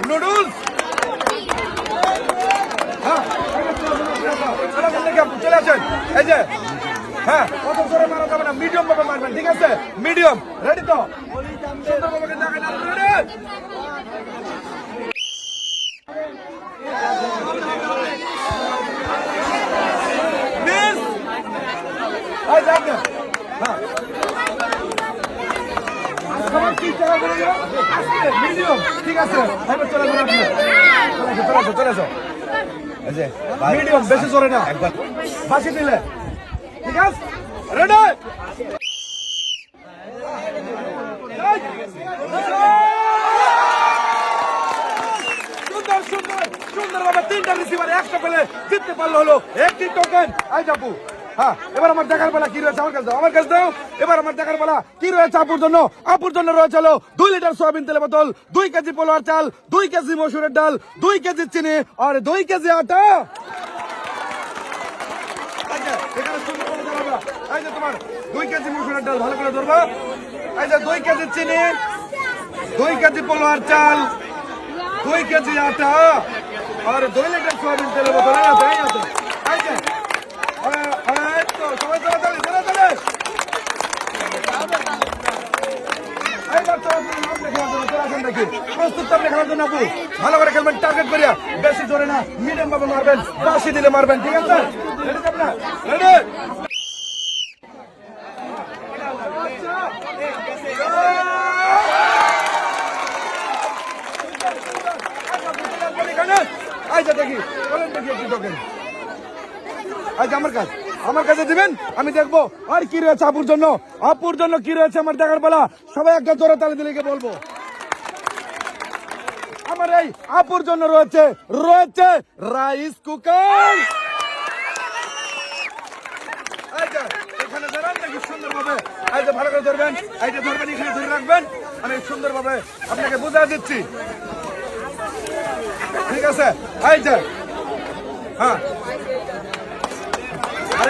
Noodles চলে আসেন। এই যে হ্যাঁ, কত জোরে মারা যাবে না, মিডিয়াম ভাবে মারবেন, ঠিক আছে? মিডিয়াম, রেডি তো? সুন্দরভাবে দেখেন, রেডি? মিস এই যান না। হ্যাঁ, সবাই কি টাকা করে দিও? আজকে মিডিয়াম, ঠিক আছে? এবার চলে যান আপনি। চলে আসো। এই যে মিডিয়াম, বেশি জোরে না, একবার বাসি দিলে, ঠিক আছে? রেডি? সুন্দরভাবে তিনটা রিসিভার একটা পেলে জিততে পারলো, হলো একটি টোকেন। আই যাবো। হ্যাঁ, এবার আমার দেখার বেলা কি রয়েছে, আমার কাছে দাও, আমার কাছে দাও। এবার আমার দেখার বেলা কি রয়েছে আপুর জন্য। আপুর জন্য রয়েছে হলো 2 লিটার সয়াবিন তেলের বোতল, 2 কেজি পোলার চাল, 2 কেজি মসুরের ডাল, 2 কেজি চিনি আর 2 কেজি আটা। এখানে সুন্দর করে ধরবা। এই যে তোমার 2 কেজি মসুরের ডাল, ভালো করে ধরবা। এই যে 2 কেজি চিনি, 2 কেজি পোলার চাল, 2 কেজি আটা আর 2 লিটার সয়াবিন তেলের বোতল। সবাই চলে প্রস্তুত আপনি খেলার জন্য। আপু ভালো করে খেলবেন, টার্গেট করিয়া, বেশি জোরে না, মিডিয়াম ভাবে মারবেন, বাসি দিলে মারবেন, ঠিক আছে? দেখি একটু টোকেন। আমার কাছে দিবেন, আমি দেখবো আর কি রয়েছে আপুর জন্য। আপুর জন্য কি রয়েছে আমার দেখার বেলা। সবাই একটা জোরে তালে দিলে বলবো। আমার এই আপুর জন্য রয়েছে রাইস কুকার। এখানে ধরেন নাকি সুন্দরভাবে, এই যে ভালো করে ধরবেন, এই যে ধরবেন, এখানে ধরে রাখবেন, আমি সুন্দরভাবে আপনাকে বুঝা দিচ্ছি, ঠিক আছে? এই যে হ্যাঁ, আর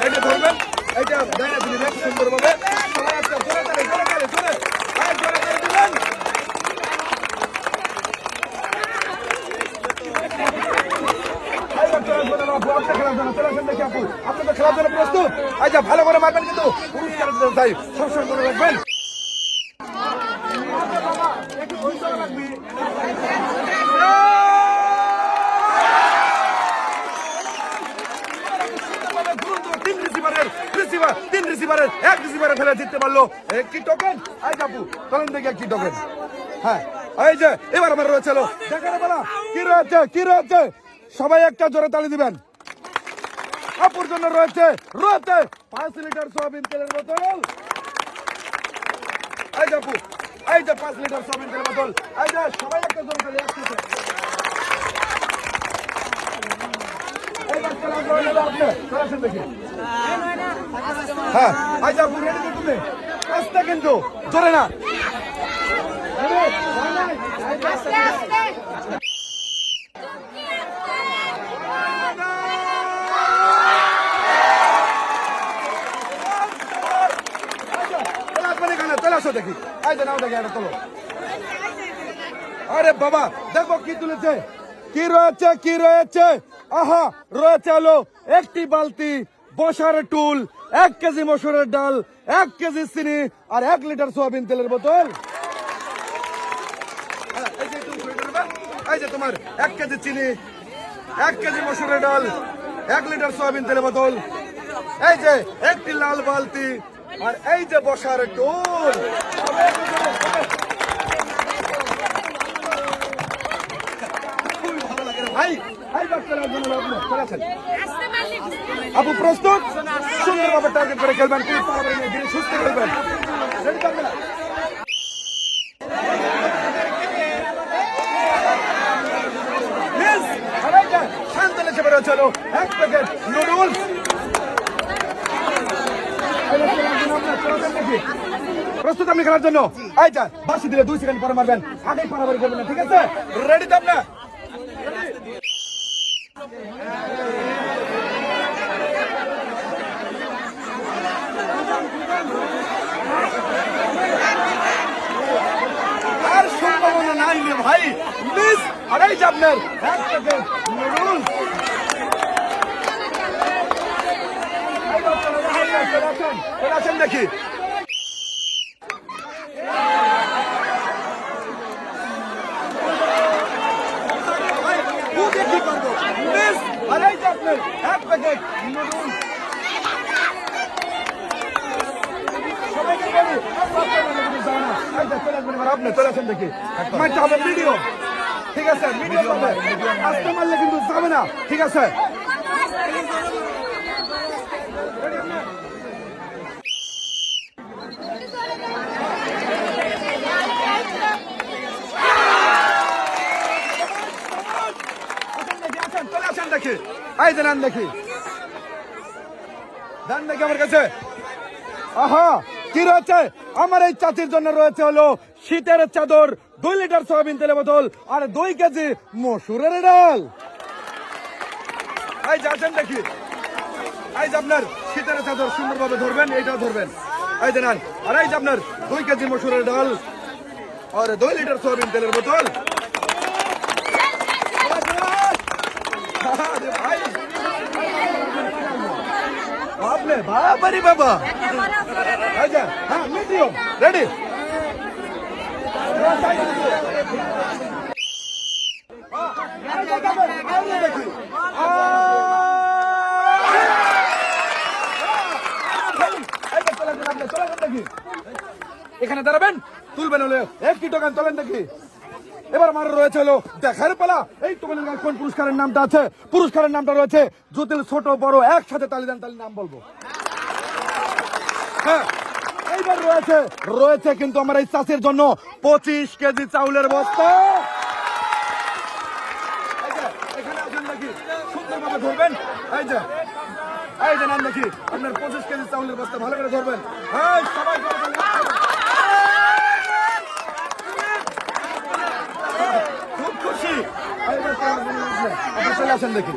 এটা ধরবেন, এইটা গায়ে দিবেন সুন্দরভাবে। সবাই একটা জোরে তালে দিবেন। আপনি তো খেলার জন্য প্রস্তুত? আচ্ছা, ভালো করে মারবেন, কিন্তু পুরস্কার চাই, সবসময় মনে রাখবেন। তিন রিসিভারের এক রিসিভারে ফেলে জিততে পারলো একটি টোকেন। আই যাবো, চলেন দেখি একটি টোকেন। হ্যাঁ, এই যে এবার আমার রয়েছে দেখার বেলা কি রয়েছে সবাই একটা জোরে তালি দিবেন। আপুর জন্য রয়েছে 5 লিটার সয়াবিন তেলের বোতল। এই যাবো, এই যে 5 লিটার সয়াবিন তেলের বোতল। এই যে সবাই একটা জোরে তালি আসতেছে। হ্যাঁ, আজ আপু রেডি তো তুমি? আস্তে কিন্তু, জোরে না। চলে আসো দেখি, এই যে নাও দেখি, এটা তোলো। আরে বাবা, দেখো কি তুলেছে, কি রয়েছে। আহা, রয়েছে হলো একটি বালতি, বসার টুল, 1 কেজি মসুরের ডাল, 1 কেজি চিনি আর 1 লিটার সয়াবিন তেলের বোতল। এই যে তোমার 1 কেজি চিনি, 1 কেজি মসুরের ডাল, 1 লিটার সয়াবিন তেলের বোতল। এই যে একটি লাল বালতি আর এই যে বসার টুল। আপু প্রস্তুত? সুন্দরভাবে টার্গেট করে খেলবেন, সুস্থ খেলবেন। শান্তলে চেপে রয়েছে 1 প্যাকেট নুডলস। প্রস্তুত আপনি খেলার জন্য? এই যা, বাসি দিলে 2 সেকেন্ড পরে মারবেন, আগেই পারাবারি করবেন না, ঠিক আছে? রেডি তো আপনার? Packet noodles. চলে আসেন দেখি। কি করবো মিস, আড়াই আপনার এক প্যাকেট নুডলস। সবাইকে বলি আপনি চলে আসেন দেখি। মারতে হবে ভিডিও, ঠিক আছে? ভিডিও করবে, আসতে মারলে কিন্তু যাবে না, ঠিক আছে? চলে আসেন দেখি। এই যে নান দেখি, ধান দেখি আমার কাছে। আহা, কি রয়েছে আমার এই চাচির জন্য? রয়েছে হলো শীতের চাদর, 2 লিটার সয়াবিন তেলের বোতল, আর 2 কেজি মসুরের ডাল। এই যে আসেন দেখি। এই যে আপনার শীতের চাদর সুন্দরভাবে ধরবেন, এইটাও ধরবেন। এই যে নান। আর এই যে আপনার 2 কেজি মসুরের ডাল আর 2 লিটার সয়াবিন তেলের বোতল। আপনি বাবারি বাবা। আচ্ছা, হ্যাঁ, মিডিয়াম রেডি। এখানে দাঁড়াবেন, তুলবেন হলে একটি টোকেন তোলেন দেখি। এবার আমার রয়েছে হলো দেখার পালা। এই টোকেনের কোন পুরস্কারের নামটা আছে? পুরস্কারের নামটা রয়েছে জটিল, ছোট বড় একসাথে তালি দেন, তালি নাম বলবো। হ্যাঁ, এইবার রয়েছে কিন্তু আমার এই চাষের জন্য 25 কেজি চাউলের বস্তা। এখানে আসেন দেখি, সুন্দরভাবে ধরবেন। এই যে নাম দেখি, আপনার 25 কেজি চাউলের বস্তা ভালো করে ধরবেন। হ্যাঁ, সবাই খুব খুশি। চলে আসেন দেখি।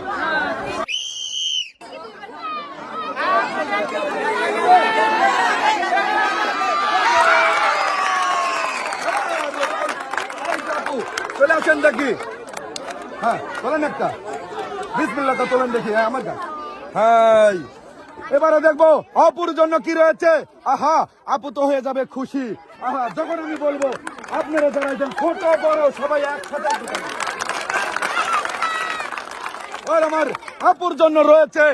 চলে আসেন দেখি। হ্যাঁ, তোলেন একটা, বিসমিল্লাহটা তোলেন দেখি। হ্যাঁ, আমার কাছে। হ্যাঁ, এবারে দেখবো আপুর জন্য কি রয়েছে। আহা, আপু তো হয়ে যাবে খুশি। আহা, যখন আমি বলবো আপনারা যারা একজন ছোট বড় সবাই একসাথে। আর আমার আপুর জন্য রয়েছে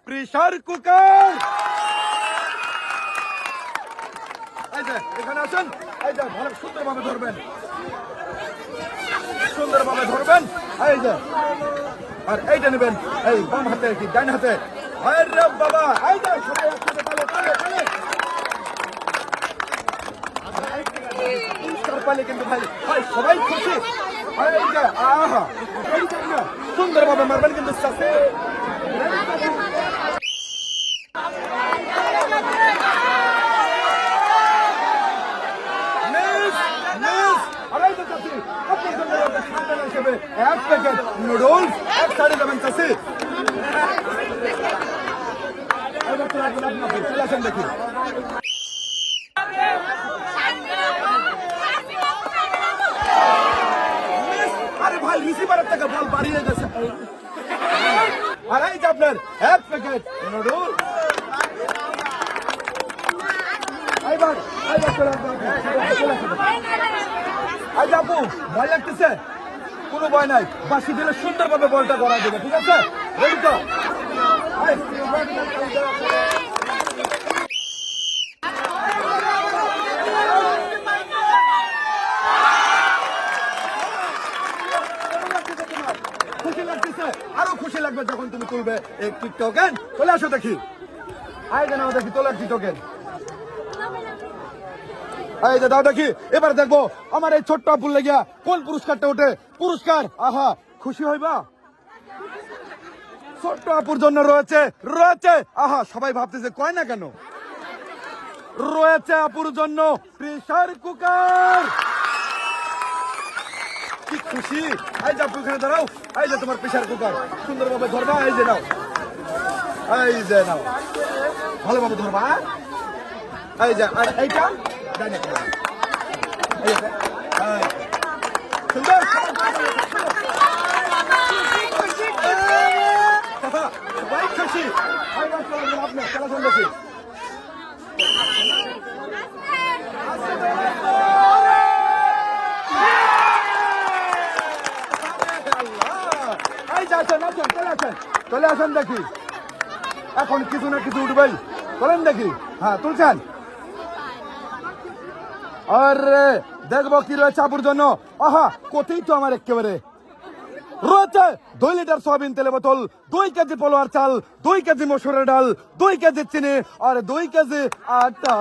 প্রেসার কুকার। এই যে এখানে আসেন। এই যে ভালো সুন্দরভাবে ধরবেন, সুন্দরভাবে ধরবেন। এই যে আর এইটা নেবেন, এই বাম হাতে কি ডান হাতে। আরে বাবা, এই যে সবাই একসাথে তালে তালে তালে। পুরস্কার পাইলে কিন্তু ভাই সবাই খুশি। এই যে আহা, এই যে না সুন্দরভাবে মারবেন কিন্তু সাথে। এক প্যাকেট নুডলস, এক 7.5 চাষি। চলে আসেন দেখি। আরে ভাই, রিসিভারের থেকে বল বাড়িয়ে গেছে। আর এই যে আপনার এক প্যাকেট নুডলস। এইবার চলে আসবেন। আজ আপু ভয় লাগতেছে? কোনো ভয় নাই, বাসি দিলে সুন্দরভাবে বলটা করা দেবে, ঠিক আছে? রেডি তো? খুশি লাগতেছে? আরো খুশি লাগবে যখন তুমি তুলবে একটি টোকেন। চলে আসো দেখি। আয় নাও দেখি, তোলো একটি টোকেন। এই যে দাও দেখি। এবার দেখবো আমার এই ছোট্ট আপুর লেগিয়া কোন পুরস্কারটা ওঠে। পুরস্কার, আহা, খুশি হইবা? ছোট্ট আপুর জন্য রয়েছে আহা, সবাই ভাবতেছে কয় না কেন, রয়েছে আপুর জন্য প্রেসার কুকার। কি খুশি। এই যে আপু এখানে দাঁড়াও। এই যে তোমার প্রেসার কুকার, সুন্দরভাবে ধরবা। এই যে নাও, ভালোভাবে ধরবা। এই যে আর এইটা সুন্দর। দেখি আপনার চলাচল দেখি চলে আসেন দেখি এখন কিছু না কিছু উঠবেই চলেন দেখি হ্যাঁ তুলছেন আরে দেখবো কি রয়েছে আপুর জন্য আহা কোথায় তো আমার একেবারে রয়েছে 2 লিটার সয়াবিন তেলে বোতল 2 কেজি পোলোয়ার চাল 2 কেজি মসুরের ডাল 2 কেজি চিনি আর 2 কেজি আটা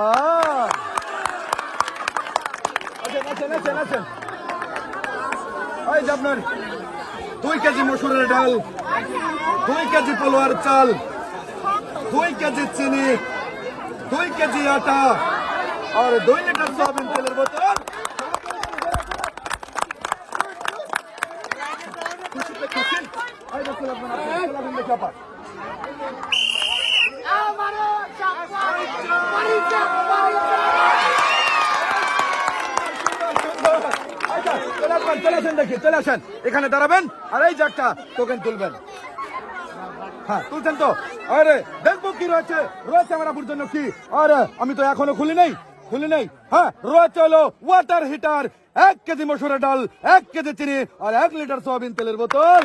এই যে আপনার 2 কেজি মসুরের ডাল 2 কেজি পোলোয়ার চাল 2 কেজি চিনি 2 কেজি আটা আর 2 লিটার সয়াবিন তেলের বোতল চলে আসেন এখানে দাঁড়াবেন আর এই যে একটা টোকেন তুলবেন হ্যাঁ তুলছেন তো আরে দেখবো কি রয়েছে রয়েছে আমার আপুর জন্য কি আরে আমি তো এখনো খুলি নেই হ্যাঁ রয়েছে হলো ওয়াটার হিটার 1 কেজি মসুরের ডাল 1 কেজি চিনি আর 1 লিটার সয়াবিন তেলের বোতল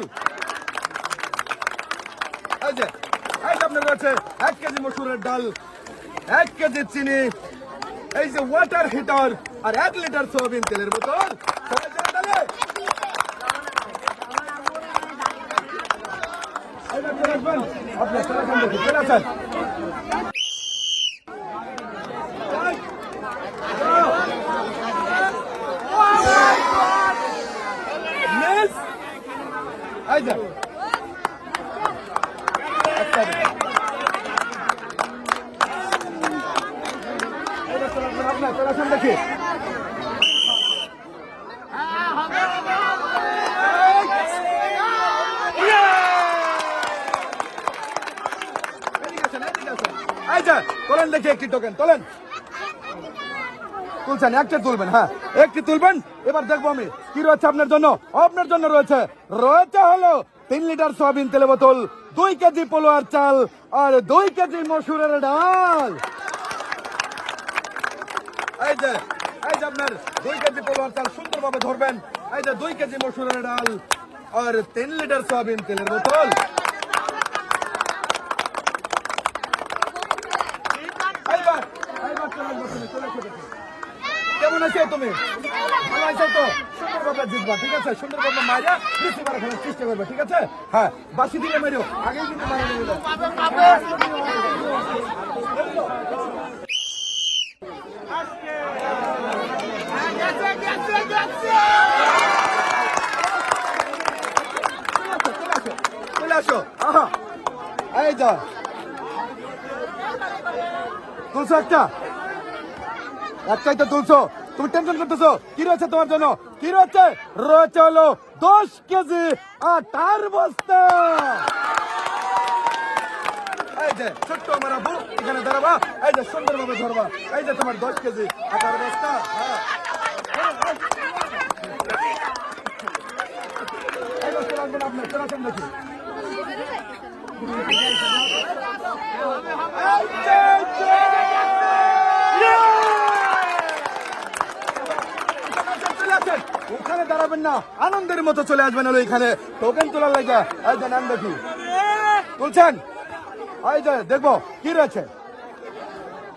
এই যে আপনার রয়েছে 1 কেজি মসুরের ডাল 1 কেজি চিনি এই যে ওয়াটার হিটার আর 1 লিটার সয়াবিন তেলের বোতল দেখি তোলেন দেখি একটি টোকেন তোলেন তুলছেন একটা তুলবেন হ্যাঁ একটি তুলবেন এবার দেখবো আমি কি রয়েছে আপনার জন্য রয়েছে হলো 3 লিটার সয়াবিন তেলে বোতল 2 কেজি পোলোয়ার চাল আর 2 কেজি মসুরের ডাল এই যে আপনার 2 কেজি পোলোয়ার চাল সুন্দরভাবে ধরবেন এই যে 2 কেজি মসুরের ডাল আর 3 লিটার সয়াবিন তেলের বোতল কেমন আছো তুমি ভালো আছো তো সুন্দরভাবে জিতবা ঠিক আছে সুন্দরভাবে মারিয়া রিসিভার খেলার চেষ্টা করবে ঠিক আছে হ্যাঁ বাসি দিলে মারিও আগে কিন্তু মারা নেবে চলে আসো আহা এই যা তুলছো একটাই তো তুলছো তুমি টেনশন করতেছো কি রয়েছে তোমার জন্য কি রয়েছে হলো 10 কেজি আটার বস্তা এই যে ছোট্ট আমার আপু এখানে দাঁড়াবা এই যে সুন্দরভাবে ধরবা এই যে তোমার 10 কেজি আটার বস্তা হ্যাঁ আপনার চলাচল দেখি ওখানে দাঁড়াবেন না আনন্দের মতো চলে আসবেন হলো এখানে টোকেন তোলার লাগে এই যে নাম দেখি তুলছেন এই যে দেখবো কি রয়েছে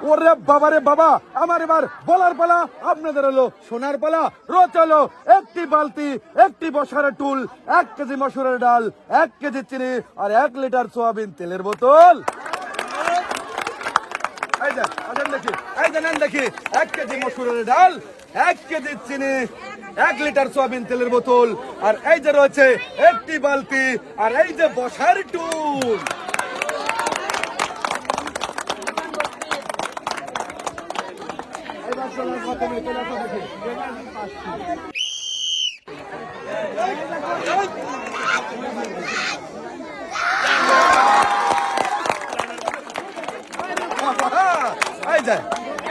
ওরে বাবারে বাবা আমার এবার বলার পালা আপনাদের হলো সোনার পালা রয়েছে হলো একটি বালতি একটি বসার টুল 1 কেজি মসুরের ডাল 1 কেজি চিনি আর 1 লিটার সয়াবিন তেলের বোতল এই যে আসেন দেখি এই যে নেন দেখি 1 কেজি মসুরের ডাল 1 কেজি চিনি 1 লিটার সয়াবিন তেলের বোতল আর এই যে রয়েছে একটি বালতি আর এই যে বসার টুল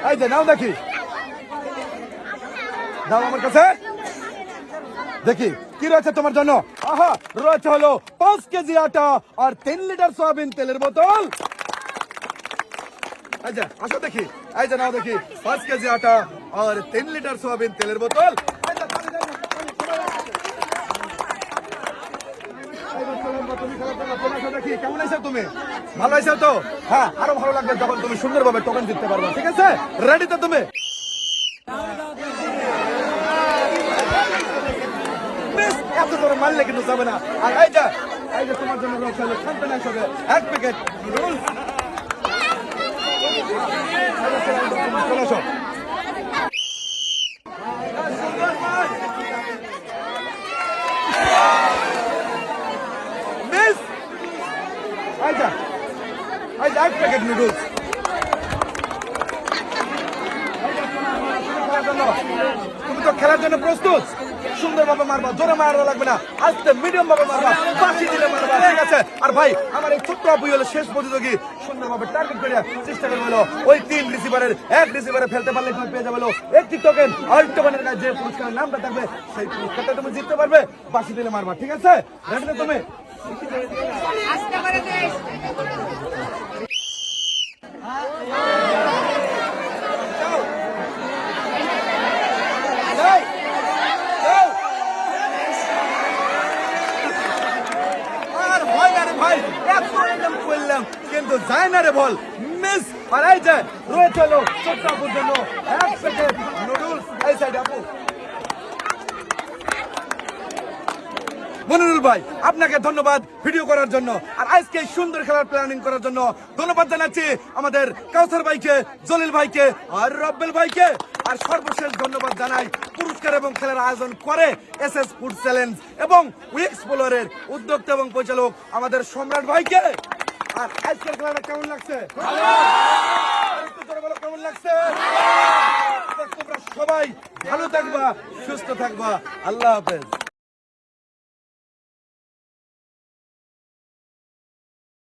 এই যে নাও দেখি দাও আমার কাছে দেখি কি রয়েছে তোমার জন্য? আহা, রয়েছে হলো 5 কেজি আটা আর 3 লিটার সয়াবিন তেলের বোতল। এই যে আসো দেখি, এই যে নাও দেখি, 5 কেজি আটা আর 3 লিটার সয়াবিন তেলের বোতল। কেমন আছো তুমি? ভালো আছো তো? হ্যাঁ, আরো ভালো লাগবে যখন তুমি সুন্দরভাবে টোকেন জিততে পারবে। ঠিক আছে, রেডি তো তুমি? এত করে মারলে কিন্তু যাবে না। আর এই যে তোমার জন্য রয়েছে খানপান হিসেবে 1 প্যাকেট নুডলস। চলে আসো। মিস, এই যে 1 প্যাকেট নুডলস। তুমি তো খেলার জন্য প্রস্তুত? সুন্দরভাবে মারবা, জোরে মারা লাগবে না, আস্তে মিডিয়াম ভাবে মারবা, বাঁশি দিলে মারবা। ঠিক আছে? আর ভাই, আমার এই ছোট্ট আপুই হলো শেষ প্রতিযোগী, সুন্দরভাবে টার্গেট করে চেষ্টা করবে হলো ওই 3 রিসিভারের 1 রিসিভারে ফেলতে পারলে তুমি পেয়ে যাবে হলো একটি টোকেন। আর টোকেনের কাছে যে পুরস্কারের নামটা থাকবে সেই পুরস্কারটা তুমি জিততে পারবে। বাঁশি দিলে মারবা। ঠিক আছে? রেডি তুমি? ভাই, এত আইটেম করলাম কিন্তু যায় না রে বল। মিস, আর এই যে রয়েছে হলো ছোট্ট আপুর জন্য 1 প্যাকেট নুডলস। এই সাইড আপু। মনিরুল ভাই, আপনাকে ধন্যবাদ ভিডিও করার জন্য আর আজকে এই সুন্দর খেলার প্ল্যানিং করার জন্য। ধন্যবাদ জানাচ্ছি আমাদের কাউসার ভাইকে, জলিল ভাইকে আর রব্বেল ভাইকে। আর সর্বশেষ ধন্যবাদ জানাই পুরস্কার এবং খেলার আয়োজন করে এসএস ফুড চ্যালেঞ্জ এবং উইক্স পোলারের উদ্যোক্তা এবং পরিচালক আমাদের সম্রাট ভাইকে। আর আজকের খেলাটা কেমন লাগছে? কেমন লাগছে? তোমরা সবাই ভালো থাকবা, সুস্থ থাকবা। আল্লাহ হাফেজ।